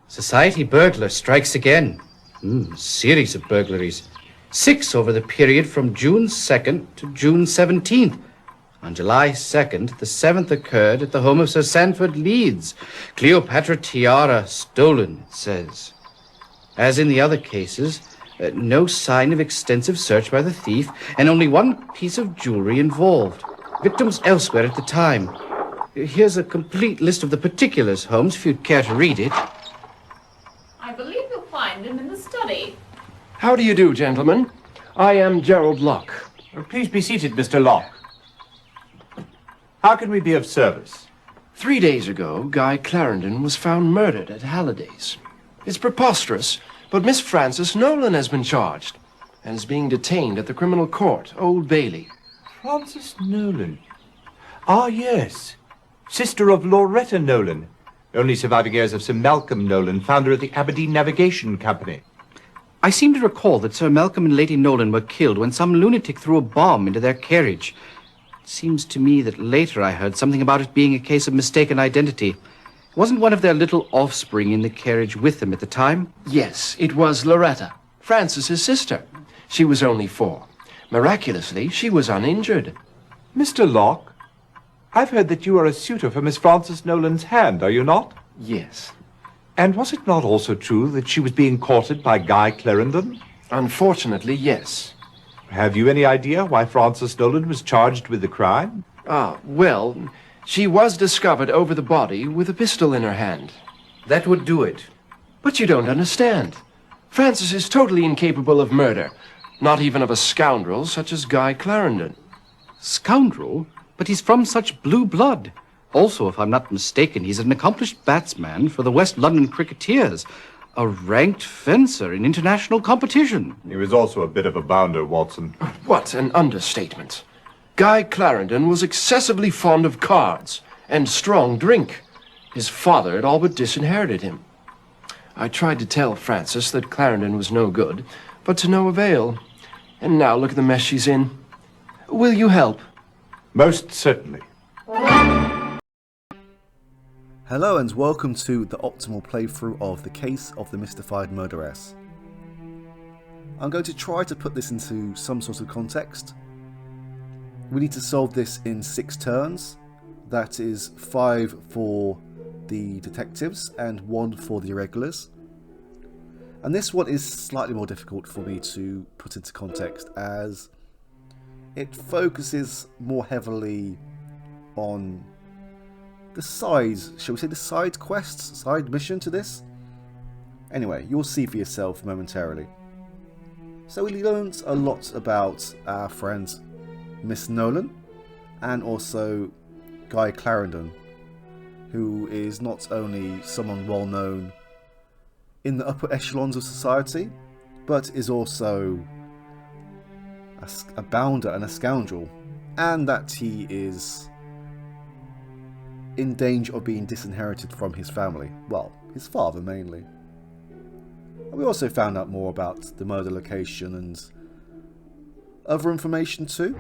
Society burglar strikes again. Series of burglaries. 6 over the period from June 2nd to June 17th. On July 2nd, the 7th occurred at the home of Sir Sanford Leeds. Cleopatra tiara stolen, it says. As in the other cases, no sign of extensive search by the thief, and only one piece of jewelry involved. Victims elsewhere at the time. Here's a complete list of the particulars, Holmes, if you'd care to read it. I believe you'll find him in the study. How do you do, gentlemen? I am Gerald Locke. Please be seated, Mr. Locke. How can we be of service? 3 days ago, Guy Clarendon was found murdered at Halliday's. It's preposterous, but Miss Frances Nolan has been charged and is being detained at the criminal court, Old Bailey. Frances Nolan? Ah, yes. Sister of Loretta Nolan. Only surviving heirs of Sir Malcolm Nolan, founder of the Aberdeen Navigation Company. I seem to recall that Sir Malcolm and Lady Nolan were killed when some lunatic threw a bomb into their carriage. It seems to me that later I heard something about it being a case of mistaken identity. Wasn't one of their little offspring in the carriage with them at the time? Yes, it was Loretta, Frances's sister. She was only 4. Miraculously, she was uninjured. Mr. Locke, I've heard that you are a suitor for Miss Frances Nolan's hand, are you not? Yes. And was it not also true that she was being courted by Guy Clarendon? Unfortunately, yes. Have you any idea why Frances Nolan was charged with the crime? Well, she was discovered over the body with a pistol in her hand. That would do it. But you don't understand. Frances is totally incapable of murder, not even of a scoundrel such as Guy Clarendon. Scoundrel? But he's from such blue blood. Also, if I'm not mistaken, he's an accomplished batsman for the West London Cricketers, a ranked fencer in international competition. He was also a bit of a bounder, Watson. What an understatement. Guy Clarendon was excessively fond of cards and strong drink. His father had all but disinherited him. I tried to tell Frances that Clarendon was no good, but to no avail. And now look at the mess she's in. Will you help? Most certainly. Hello and welcome to the optimal playthrough of the case of the Mystified Murderess. I'm going to try to put this into some sort of context. We need to solve this in 6 turns. That is 5 for the detectives and 1 for the irregulars. And this one is slightly more difficult for me to put into context as it focuses more heavily on the sides, shall we say the side quests, side mission to this? Anyway, you'll see for yourself momentarily. So we learned a lot about our friend Miss Nolan and also Guy Clarendon, who is not only someone well known in the upper echelons of society, but is also a bounder and a scoundrel, and that he is in danger of being disinherited from his family. Well, his father mainly. And we also found out more about the murder location and other information too.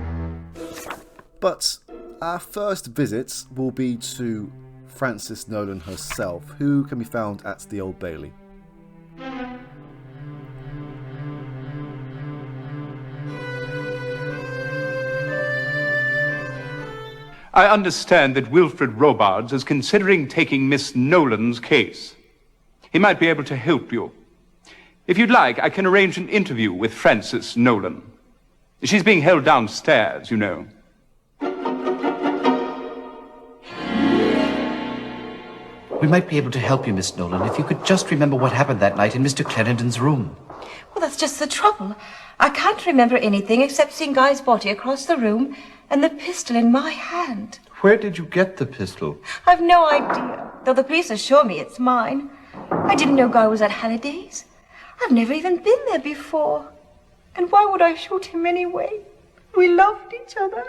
But our first visit will be to Frances Nolan herself, who can be found at the Old Bailey. I understand that Wilfred Robards is considering taking Miss Nolan's case. He might be able to help you. If you'd like, I can arrange an interview with Frances Nolan. She's being held downstairs, you know. We might be able to help you, Miss Nolan, if you could just remember what happened that night in Mr. Clarendon's room. Well, that's just the trouble. I can't remember anything except seeing Guy's body across the room and the pistol in my hand. Where did you get the pistol? I've no idea, though the police assure me it's mine. I didn't know Guy was at Halliday's. I've never even been there before. And why would I shoot him anyway? We loved each other.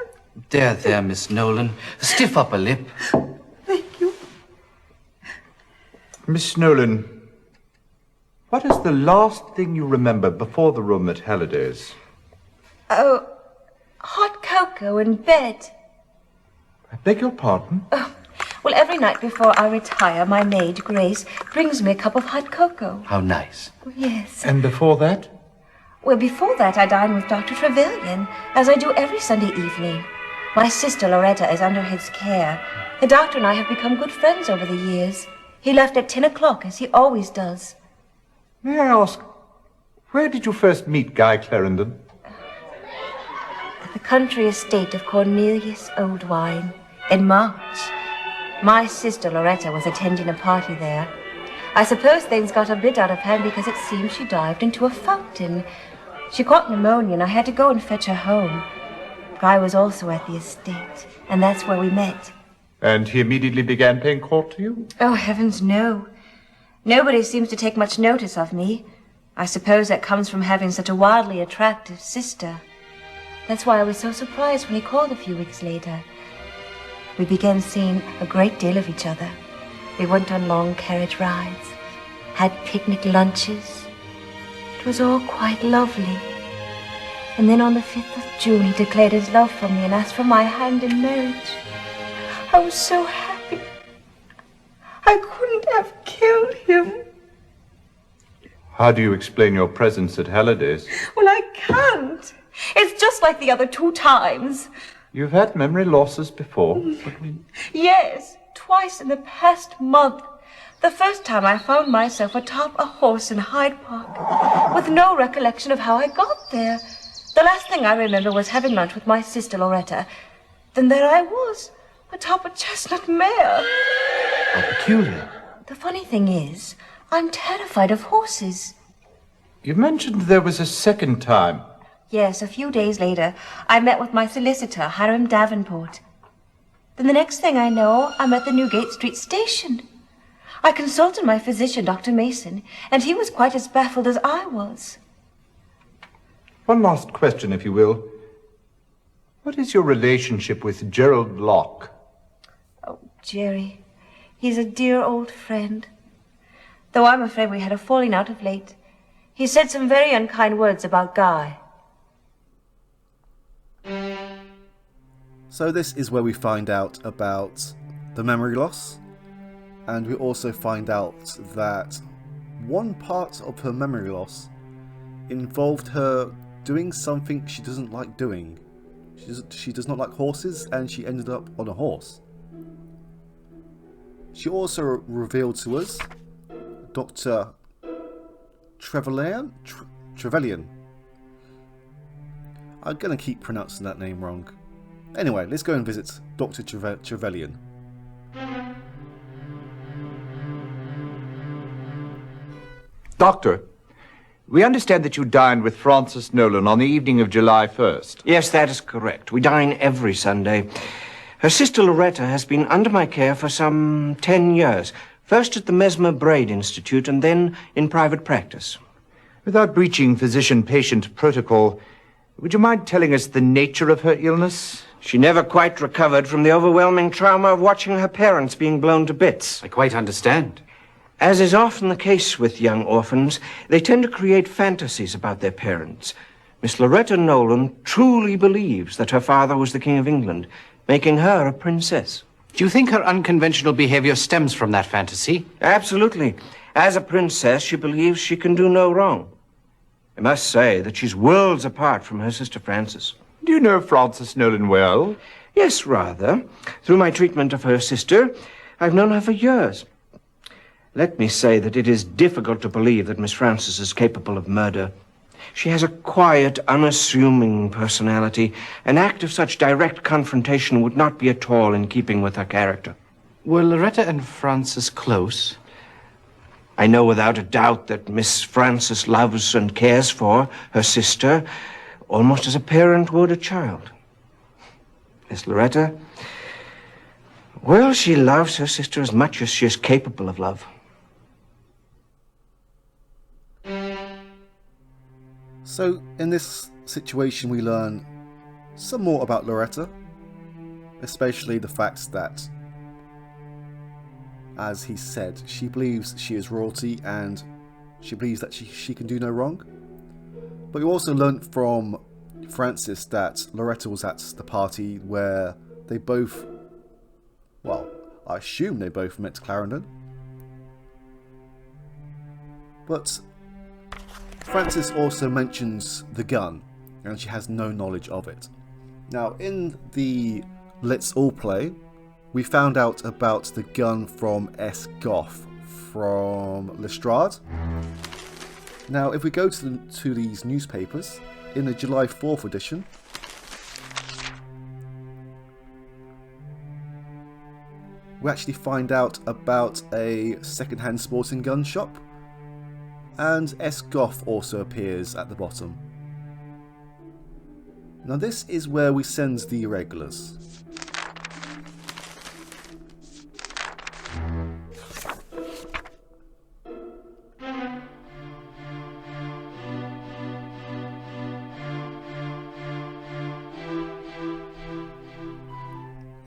There, Miss Nolan. Stiff upper lip. Thank you. Miss Nolan, what is the last thing you remember before the room at Halliday's? Oh, hot cocoa in bed. I beg your pardon? Well, every night before I retire, my maid, Grace, brings me a cup of hot cocoa. How nice. Yes. And before that? Well, before that, I dine with Dr. Trevelyan, as I do every Sunday evening. My sister Loretta is under his care. The doctor and I have become good friends over the years. He left at 10 o'clock, as he always does. May I ask, where did you first meet Guy Clarendon? At the country estate of Cornelius Oldwine, in March. My sister Loretta was attending a party there. I suppose things got a bit out of hand because it seems she dived into a fountain. She caught pneumonia and I had to go and fetch her home. Guy was also at the estate, and that's where we met. And he immediately began paying court to you? Oh, heavens, no. Nobody seems to take much notice of me. I suppose that comes from having such a wildly attractive sister. That's why I was so surprised when he called a few weeks later. We began seeing a great deal of each other. We went on long carriage rides, had picnic lunches. It was all quite lovely. And then on the 5th of June, he declared his love for me and asked for my hand in marriage. I was so happy. I couldn't have killed him. How do you explain your presence at Halliday's? Well, I can't. It's just like the other 2 times. You've had memory losses before. Yes, twice in the past month. The first time I found myself atop a horse in Hyde Park, with no recollection of how I got there. The last thing I remember was having lunch with my sister Loretta. Then there I was, atop a chestnut mare. How peculiar. The funny thing is, I'm terrified of horses. You mentioned there was a second time. Yes, a few days later, I met with my solicitor, Hiram Davenport. Then the next thing I know, I'm at the Newgate Street station. I consulted my physician, Dr. Mason, and he was quite as baffled as I was. One last question, if you will. What is your relationship with Gerald Locke? Oh, Jerry, he's a dear old friend. Though I'm afraid we had a falling out of late. He said some very unkind words about Guy. So this is where we find out about the memory loss, and we also find out that one part of her memory loss involved her doing something she doesn't like doing. She does not like horses, and she ended up on a horse. She also revealed to us Dr. Trevelyan? Trevelyan. I'm going to keep pronouncing that name wrong. Anyway, let's go and visit Dr. Trevelyan. Doctor, we understand that you dined with Frances Nolan on the evening of July 1st. Yes, that is correct. We dine every Sunday. Her sister Loretta has been under my care for some 10 years. First at the Mesmer Braid Institute and then in private practice. Without breaching physician-patient protocol, would you mind telling us the nature of her illness? She never quite recovered from the overwhelming trauma of watching her parents being blown to bits. I quite understand. As is often the case with young orphans, they tend to create fantasies about their parents. Miss Loretta Nolan truly believes that her father was the King of England, making her a princess. Do you think her unconventional behavior stems from that fantasy? Absolutely. As a princess, she believes she can do no wrong. I must say that she's worlds apart from her sister Frances. Do you know Frances Nolan well? Yes, rather. Through my treatment of her sister, I've known her for years. Let me say that it is difficult to believe that Miss Frances is capable of murder. She has a quiet, unassuming personality. An act of such direct confrontation would not be at all in keeping with her character. Were Loretta and Frances close? I know without a doubt that Miss Frances loves and cares for her sister almost as a parent would a child. Miss Loretta, well, she loves her sister as much as she is capable of love. So, in this situation, we learn some more about Loretta, especially the fact that, as he said, she believes she is royalty and she believes that she can do no wrong. But we also learned from Frances that Loretta was at the party where they both, well, I assume they both met Clarendon. But Frances also mentions the gun, and she has no knowledge of it. Now, in the Let's All Play, we found out about the gun from S. Goff from Lestrade. Now, if we go to these newspapers, in the July 4th edition, we actually find out about a second-hand sporting gun shop, and S. Goff also appears at the bottom. Now this is where we send the irregulars.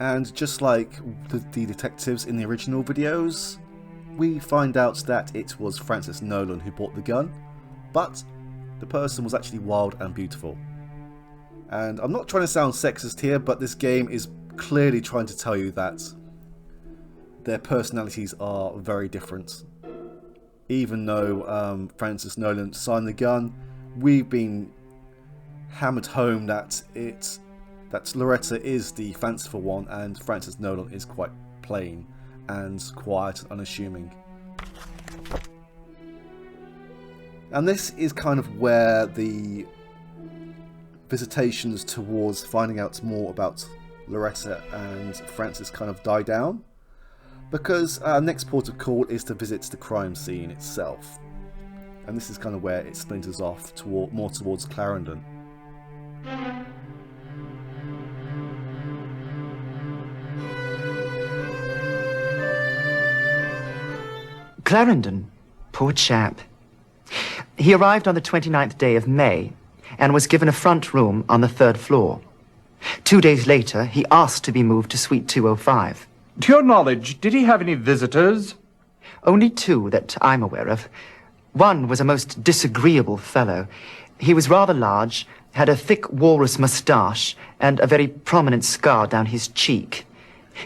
And just like the detectives in the original videos, we find out that it was Francis Nolan who bought the gun, but the person was actually wild and beautiful. And I'm not trying to sound sexist here, but this game is clearly trying to tell you that their personalities are very different. Even though Francis Nolan signed the gun, we've been hammered home that Loretta is the fanciful one and Francis Nolan is quite plain and quiet and unassuming. And this is kind of where the visitations towards finding out more about Loretta and Francis kind of die down, because our next port of call is to visit the crime scene itself, and this is kind of where it splinters off more towards Clarendon. Clarendon, poor chap. He arrived on the 29th day of May and was given a front room on the 3rd floor. 2 days later, he asked to be moved to suite 205. To your knowledge, did he have any visitors? Only 2 that I'm aware of. One was a most disagreeable fellow. He was rather large, had a thick walrus moustache, and a very prominent scar down his cheek.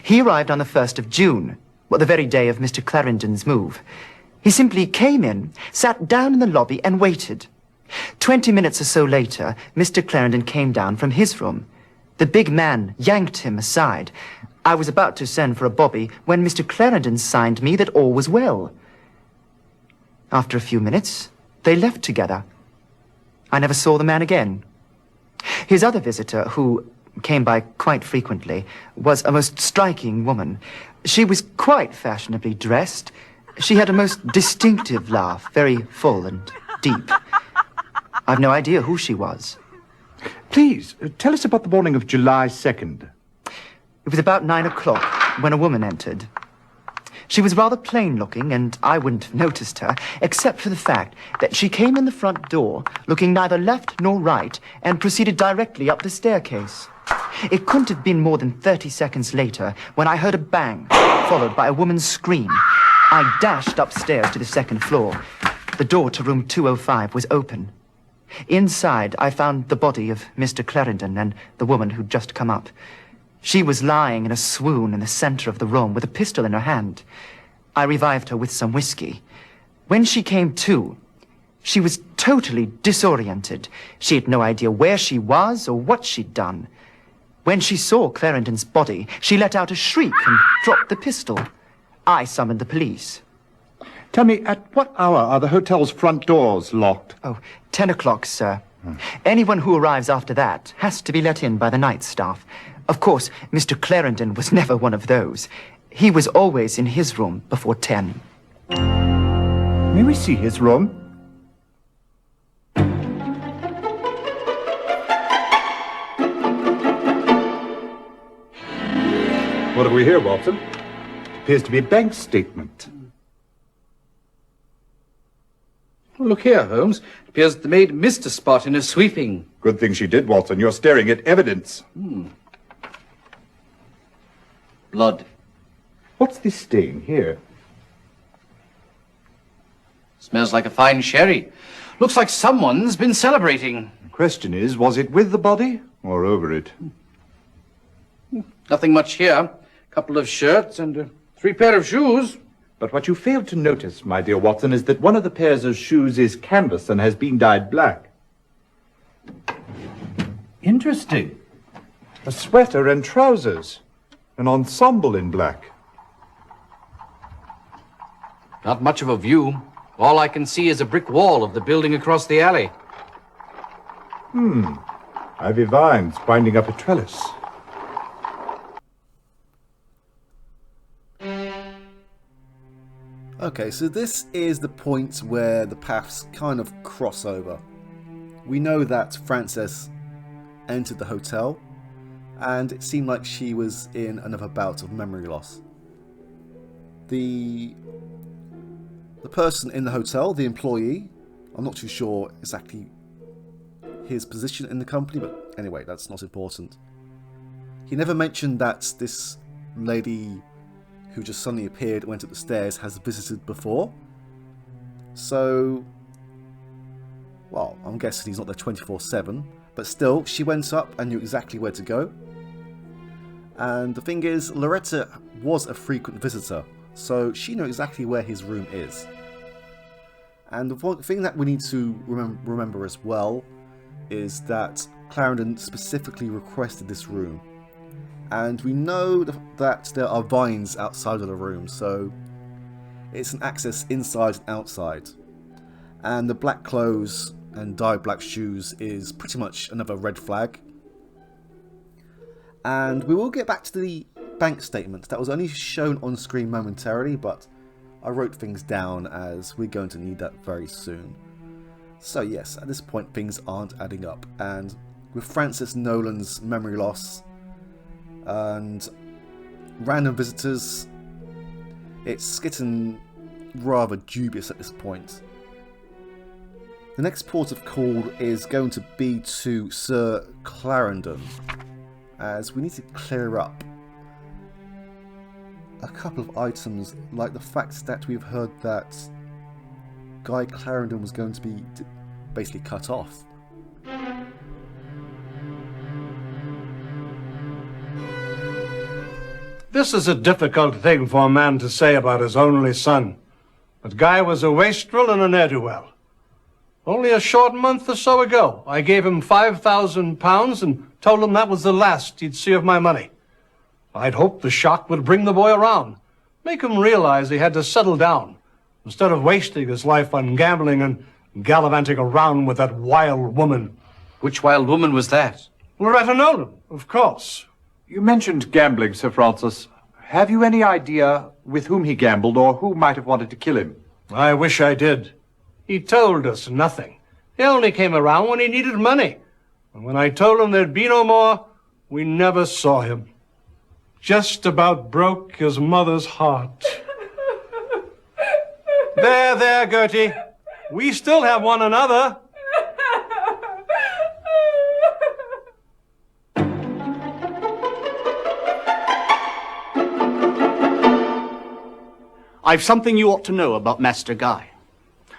He arrived on the 1st of June, the very day of Mr. Clarendon's move. He simply came in, sat down in the lobby, and waited. 20 minutes or so later, Mr. Clarendon came down from his room. The big man yanked him aside. I was about to send for a bobby when Mr. Clarendon signed me that all was well. After a few minutes, they left together. I never saw the man again. His other visitor, who came by quite frequently, was a most striking woman. She was quite fashionably dressed. She had a most distinctive laugh, very full and deep. I've no idea who she was. Please, tell us about the morning of July 2nd. It was about 9 o'clock when a woman entered. She was rather plain-looking, and I wouldn't have noticed her, except for the fact that she came in the front door, looking neither left nor right, and proceeded directly up the staircase. It couldn't have been more than 30 seconds later when I heard a bang, followed by a woman's scream. I dashed upstairs to the 2nd floor. The door to room 205 was open. Inside, I found the body of Mr. Clarendon and the woman who'd just come up. She was lying in a swoon in the center of the room with a pistol in her hand. I revived her with some whiskey. When she came to, she was totally disoriented. She had no idea where she was or what she'd done. When she saw Clarendon's body, she let out a shriek and dropped the pistol. I summoned the police. Tell me, at what hour are the hotel's front doors locked? Oh, 10 o'clock, sir. Anyone who arrives after that has to be let in by the night staff. Of course, Mr. Clarendon was never one of those. He was always in his room before 10. May we see his room? What have we here, Watson? Appears to be a bank statement. Look here, Holmes. It appears that the maid missed a spot in her sweeping. Good thing she did, Watson. You're staring at evidence. Blood. What's this stain here? Smells like a fine sherry. Looks like someone's been celebrating. The question is, was it with the body or over it? Nothing much here. A couple of shirts and 3 pair of shoes. But what you failed to notice, my dear Watson, is that one of the pairs of shoes is canvas and has been dyed black. Interesting. A sweater and trousers. An ensemble in black. Not much of a view. All I can see is a brick wall of the building across the alley. Ivy vines winding up a trellis. Okay, so this is the point where the paths kind of cross over. We know that Frances entered the hotel, and it seemed like she was in another bout of memory loss. The person in the hotel, the employee, I'm not too sure exactly his position in the company, but anyway, that's not important. He never mentioned that this lady who just suddenly appeared and went up the stairs has visited before. So, well, I'm guessing he's not there 24/7, but still, she went up and knew exactly where to go. And the thing is, Loretta was a frequent visitor, so she knew exactly where his room is. And the thing that we need to remember as well is that Clarendon specifically requested this room. And we know that there are vines outside of the room, so it's an access inside and outside. And the black clothes and dyed black shoes is pretty much another red flag. And we will get back to the bank statement that was only shown on screen momentarily, but I wrote things down as we're going to need that very soon. So yes, at this point things aren't adding up, and with Francis Nolan's memory loss and random visitors, it's getting rather dubious at this point. The next port of call is going to be to Sir Clarendon, as we need to clear up a couple of items, like the fact that we've heard that Guy Clarendon was going to be basically cut off. This is a difficult thing for a man to say about his only son, but Guy was a wastrel and a ne'er-do-well. Only a short month or so ago, I gave him £5,000 and told him that was the last he'd see of my money. I'd hoped the shock would bring the boy around, make him realize he had to settle down, instead of wasting his life on gambling and gallivanting around with that wild woman. Which wild woman was that? Loretta Nolan, of course. You mentioned gambling, Sir Francis. Have you any idea with whom he gambled or who might have wanted to kill him? I wish I did. He told us nothing. He only came around when he needed money. And when I told him there'd be no more, we never saw him. Just about broke his mother's heart. There, Gertie. We still have one another. I've something you ought to know about Master Guy.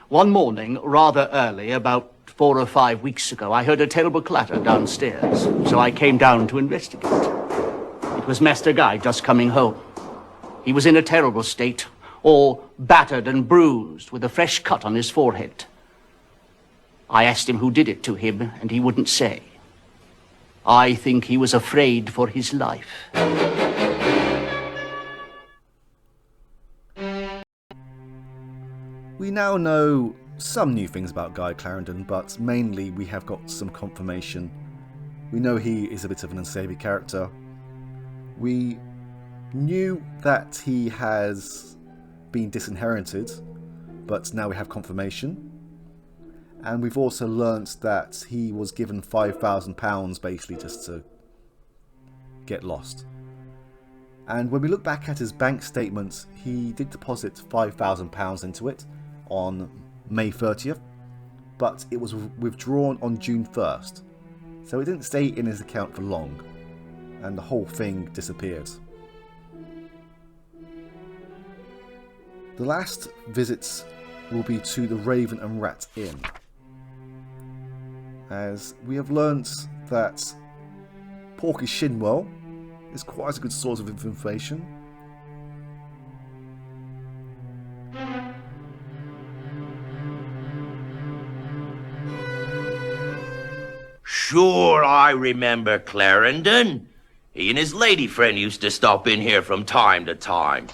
One morning, rather early, about 4 or 5 weeks ago, I heard a terrible clatter downstairs, so I came down to investigate. It was Master Guy just coming home. He was in a terrible state, all battered and bruised, with a fresh cut on his forehead. I asked him who did it to him, and he wouldn't say. I think he was afraid for his life. We now know some new things about Guy Clarendon, but mainly we have got some confirmation. We know he is a bit of an unsavvy character. We knew that he has been disinherited, but now we have confirmation. And we've also learnt that he was given £5,000 basically just to get lost. And when we look back at his bank statement, he did deposit £5,000 into it on May 30th, but it was withdrawn on June 1st, so it didn't stay in his account for long, and the whole thing disappeared. The last visits will be to the Raven and Rat Inn, as we have learnt that Porky Shinwell is quite a good source of information. Sure, I remember Clarendon. He and his lady friend used to stop in here from time to time,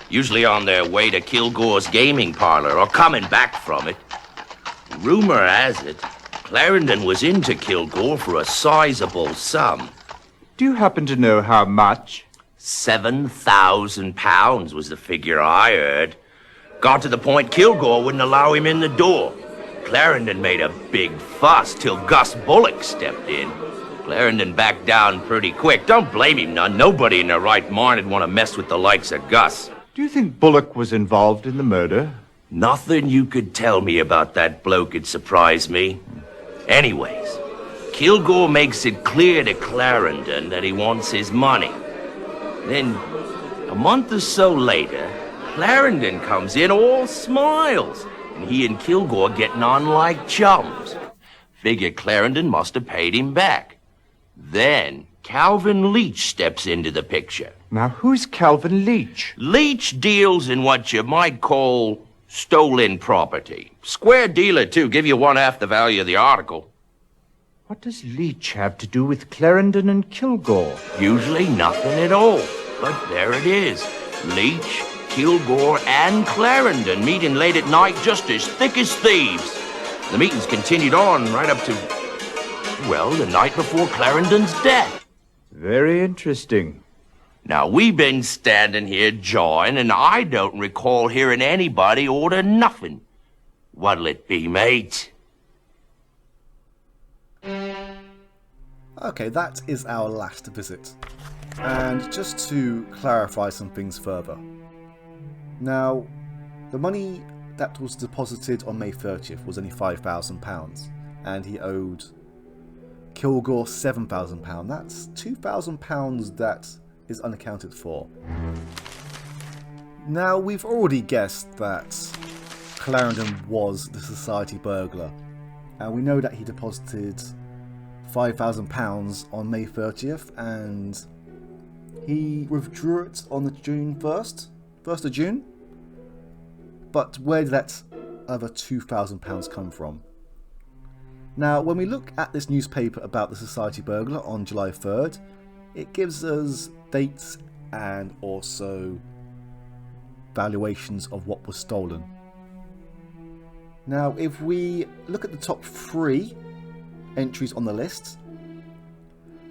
usually on their way to Kilgore's gaming parlor or coming back from it. Rumor has it, Clarendon was into Kilgore for a sizable sum. Do you happen to know how much? £7,000 was the figure I heard. Got to the point Kilgore wouldn't allow him in the door. Clarendon made a big fuss till Gus Bullock stepped in. Clarendon backed down pretty quick. Don't blame him none. Nobody in their right mind would want to mess with the likes of Gus. Do you think Bullock was involved in the murder? Nothing you could tell me about that bloke would surprise me. Anyways, Kilgore makes it clear to Clarendon that he wants his money. Then, a month or so later, Clarendon comes in all smiles, and he and Kilgore getting on like chums. Figure Clarendon must have paid him back. Then, Calvin Leach steps into the picture. Now, who's Calvin Leach? Leach deals in what you might call stolen property. Square dealer, too. Give you one half the value of the article. What does Leach have to do with Clarendon and Kilgore? Usually nothing at all. But there it is. Leach, Kilgore, and Clarendon meeting late at night just as thick as thieves. The meetings continued on right up to, well, the night before Clarendon's death. Very interesting. Now, we've been standing here jawing, and I don't recall hearing anybody order nothing. What'll it be, mate? Okay, that is our last visit. And just to clarify some things further. Now, the money that was deposited on May 30th was only £5,000, and he owed Kilgore £7,000. That's £2,000 that is unaccounted for. Now, we've already guessed that Clarendon was the society burglar, and we know that he deposited £5,000 on May 30th, and he withdrew it on the June 1st of June. But where did that other £2,000 come from? Now, when we look at this newspaper about the society burglar on July 3rd, it gives us dates and also valuations of what was stolen. Now, if we look at the top 3 entries on the list,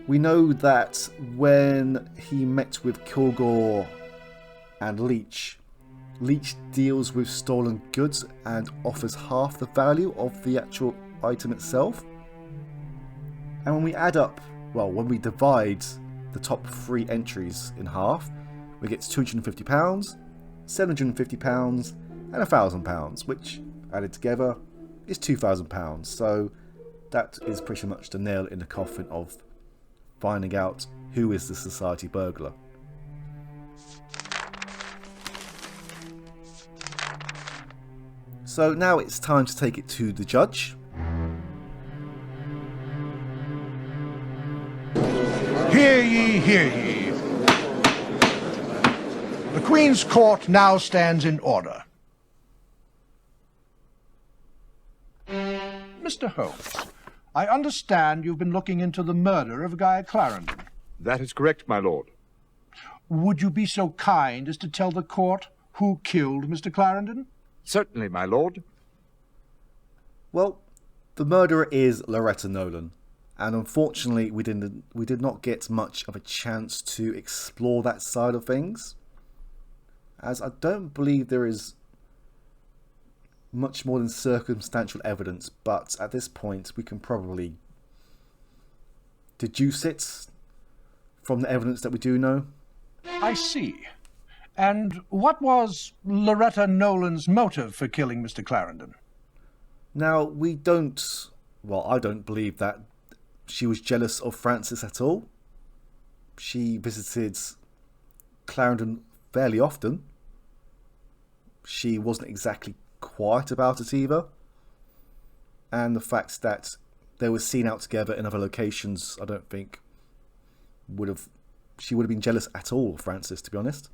we know that when he met with Kilgore and Leach, Leach deals with stolen goods and offers half the value of the actual item itself. And when we add up, well, when we divide the top 3 entries in half, we get £250, £750 and £1,000, which added together is £2,000. So that is pretty much the nail in the coffin of finding out who is the society burglar. So now it's time to take it to the judge. Hear ye, hear ye. The Queen's Court now stands in order. Mr. Holmes, I understand you've been looking into the murder of Guy Clarendon. That is correct, my lord. Would you be so kind as to tell the court who killed Mr. Clarendon? Certainly, my lord. Well, the murderer is Loretta Nolan, and unfortunately we did not get much of a chance to explore that side of things, as I don't believe there is much more than circumstantial evidence, but at this point we can probably deduce it from the evidence that we do know. I see. And what was Loretta Nolan's motive for killing Mr. Clarendon? Now, I don't believe that she was jealous of Francis at all. She visited Clarendon fairly often. She wasn't exactly quiet about it either. And the fact that they were seen out together in other locations, I don't think she would have been jealous at all of Francis, to be honest.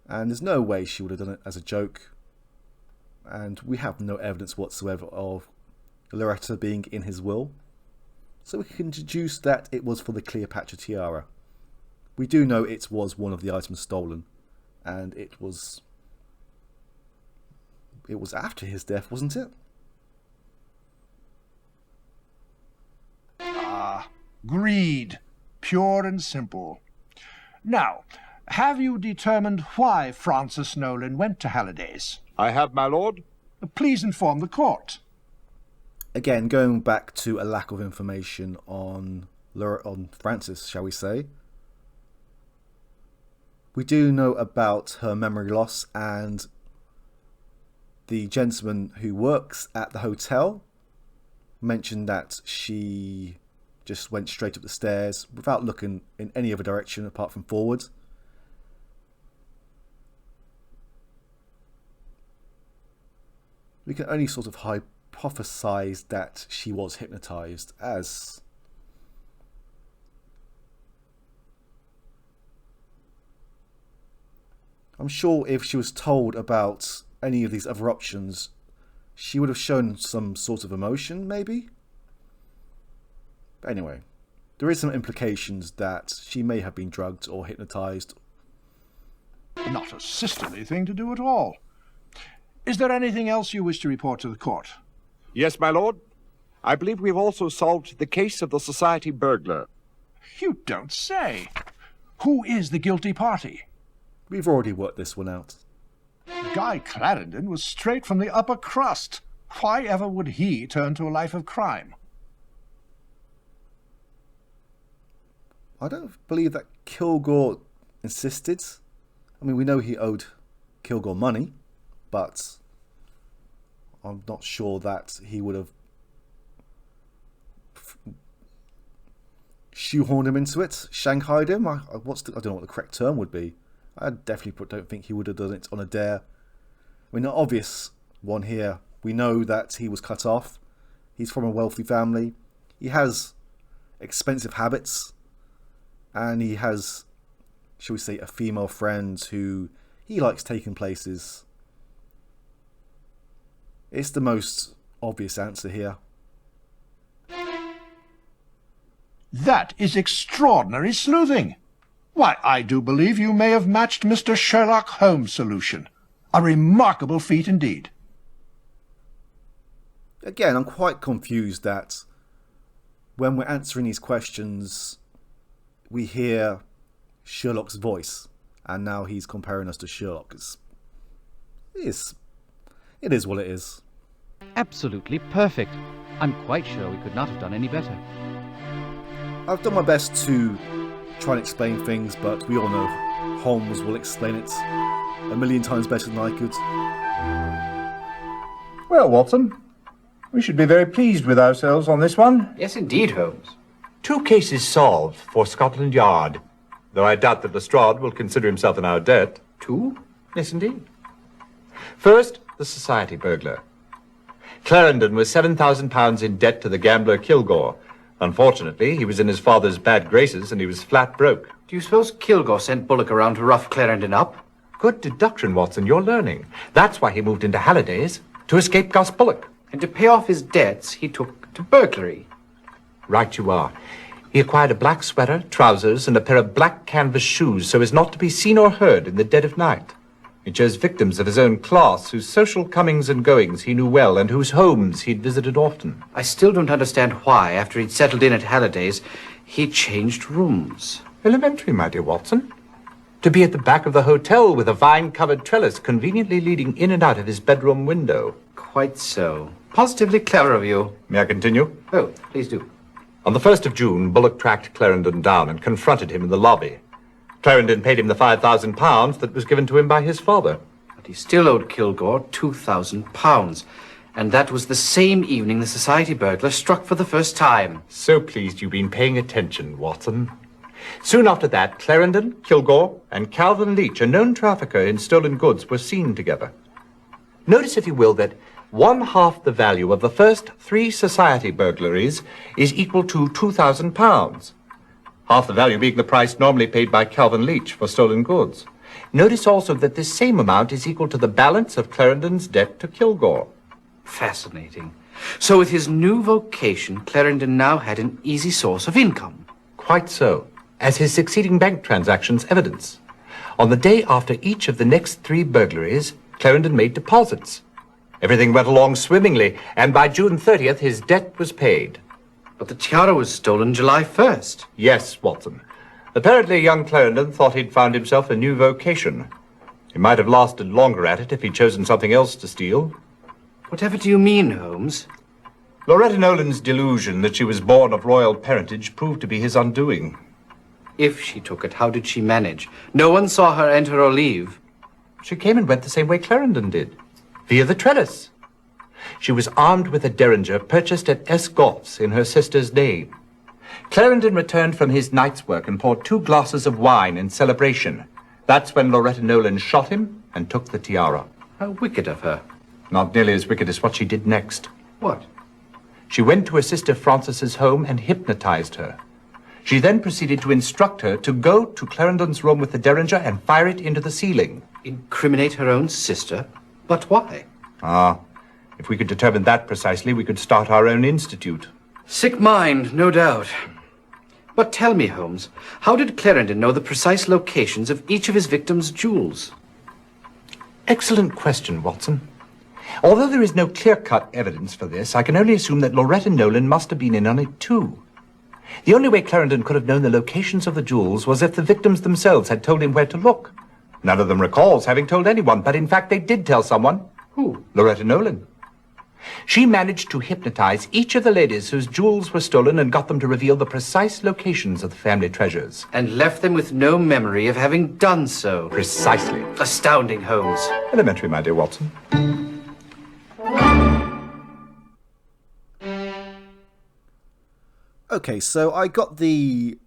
And there's no way she would have done it as a joke. And we have no evidence whatsoever of Loretta being in his will. So we can deduce that it was for the Cleopatra tiara. We do know it was one of the items stolen. And it was after his death, wasn't it? Greed. Pure and simple. Now, have you determined why Francis Nolan went to Halliday's? I have, my lord. Please inform the court. Again, going back to a lack of information on Francis, shall we say. We do know about her memory loss, and the gentleman who works at the hotel mentioned that she just went straight up the stairs without looking in any other direction apart from forward. We can only sort of hypothesize that she was hypnotized, as I'm sure if she was told about any of these other options, she would have shown some sort of emotion, maybe? But anyway, there is some implications that she may have been drugged or hypnotized. Not a sisterly thing to do at all. Is there anything else you wish to report to the court? Yes, my lord. I believe we've also solved the case of the society burglar. You don't say. Who is the guilty party? We've already worked this one out. Guy Clarendon was straight from the upper crust. Why ever would he turn to a life of crime? I don't believe that Kilgore insisted. I mean, we know he owed Kilgore money, but I'm not sure that he would have shoehorned him into it, shanghaied him. I don't know what the correct term would be. I definitely don't think he would have done it on a dare. I mean, the obvious one here, we know that he was cut off. He's from a wealthy family. He has expensive habits. And he has, shall we say, a female friend who he likes taking places. It's the most obvious answer here. That is extraordinary sleuthing. Why, I do believe you may have matched Mr. Sherlock Holmes' solution. A remarkable feat indeed. Again, I'm quite confused that when we're answering these questions, we hear Sherlock's voice, and now he's comparing us to Sherlock. It is what it is. Absolutely perfect. I'm quite sure we could not have done any better. I've done my best to try and explain things, but we all know Holmes will explain it a million times better than I could. Well, Watson, we should be very pleased with ourselves on this one. Yes, indeed, Holmes. 2 cases solved for Scotland Yard, though I doubt that Lestrade will consider himself in our debt. 2? Yes, indeed. First, the society burglar. Clarendon was £7,000 in debt to the gambler Kilgore. Unfortunately, he was in his father's bad graces and he was flat broke. Do you suppose Kilgore sent Bullock around to rough Clarendon up? Good deduction, Watson, you're learning. That's why he moved into Halliday's, to escape Gus Bullock. And to pay off his debts, he took to burglary. Right you are. He acquired a black sweater, trousers, and a pair of black canvas shoes so as not to be seen or heard in the dead of night. He chose victims of his own class, whose social comings and goings he knew well, and whose homes he'd visited often. I still don't understand why, after he'd settled in at Halliday's, he changed rooms. Elementary, my dear Watson. To be at the back of the hotel with a vine-covered trellis conveniently leading in and out of his bedroom window. Quite so. Positively clever of you. May I continue? Oh, please do. On the 1st of June, Bullock tracked Clarendon down and confronted him in the lobby. Clarendon paid him the £5,000 that was given to him by his father. But he still owed Kilgore £2,000. And that was the same evening the society burglar struck for the first time. So pleased you've been paying attention, Watson. Soon after that, Clarendon, Kilgore, and Calvin Leach, a known trafficker in stolen goods, were seen together. Notice, if you will, that 1/2 the value of the first 3 society burglaries is equal to £2,000. Half the value being the price normally paid by Calvin Leach for stolen goods. Notice also that this same amount is equal to the balance of Clarendon's debt to Kilgore. Fascinating. So with his new vocation, Clarendon now had an easy source of income. Quite so, as his succeeding bank transactions evidence. On the day after each of the next 3 burglaries, Clarendon made deposits. Everything went along swimmingly, and by June 30th, his debt was paid. But the tiara was stolen July 1st. Yes, Watson. Apparently, young Clarendon thought he'd found himself a new vocation. He might have lasted longer at it if he'd chosen something else to steal. Whatever do you mean, Holmes? Loretta Nolan's delusion that she was born of royal parentage proved to be his undoing. If she took it, how did she manage? No one saw her enter or leave. She came and went the same way Clarendon did, via the trellis. She was armed with a derringer purchased at Esgoth's in her sister's name. Clarendon returned from his night's work and poured 2 glasses of wine in celebration. That's when Loretta Nolan shot him and took the tiara. How wicked of her. Not nearly as wicked as what she did next. What? She went to her sister Frances's home and hypnotized her. She then proceeded to instruct her to go to Clarendon's room with the derringer and fire it into the ceiling. Incriminate her own sister? But why? If we could determine that precisely, we could start our own institute. Sick mind, no doubt. But tell me, Holmes, how did Clarendon know the precise locations of each of his victims' jewels? Excellent question, Watson. Although there is no clear-cut evidence for this, I can only assume that Loretta Nolan must have been in on it too. The only way Clarendon could have known the locations of the jewels was if the victims themselves had told him where to look. None of them recalls having told anyone, but in fact they did tell someone. Who? Loretta Nolan. She managed to hypnotize each of the ladies whose jewels were stolen and got them to reveal the precise locations of the family treasures. And left them with no memory of having done so. Precisely. Astounding, Holmes. Elementary, my dear Watson. Okay, so I got the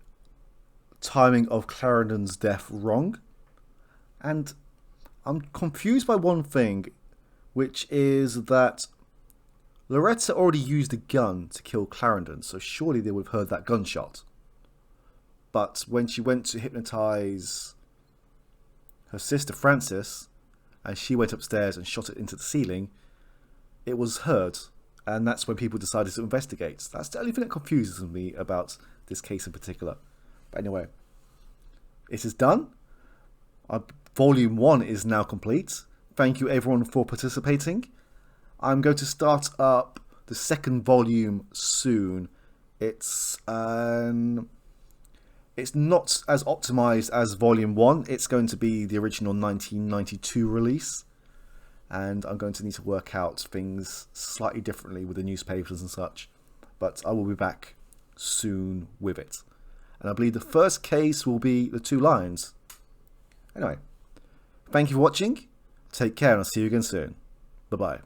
timing of Clarendon's death wrong. And I'm confused by one thing, which is that Loretta already used a gun to kill Clarendon, so surely they would have heard that gunshot. But when she went to hypnotize her sister Frances, and she went upstairs and shot it into the ceiling, it was heard. And that's when people decided to investigate. That's the only thing that confuses me about this case in particular. But anyway, it is done. Volume 1 is now complete. Thank you everyone for participating. I'm going to start up the second volume soon. It's not as optimized as volume 1. It's going to be the original 1992 release. And I'm going to need to work out things slightly differently with the newspapers and such. But I will be back soon with it. And I believe the first case will be the 2 lions. Anyway, thank you for watching. Take care and I'll see you again soon. Bye-bye.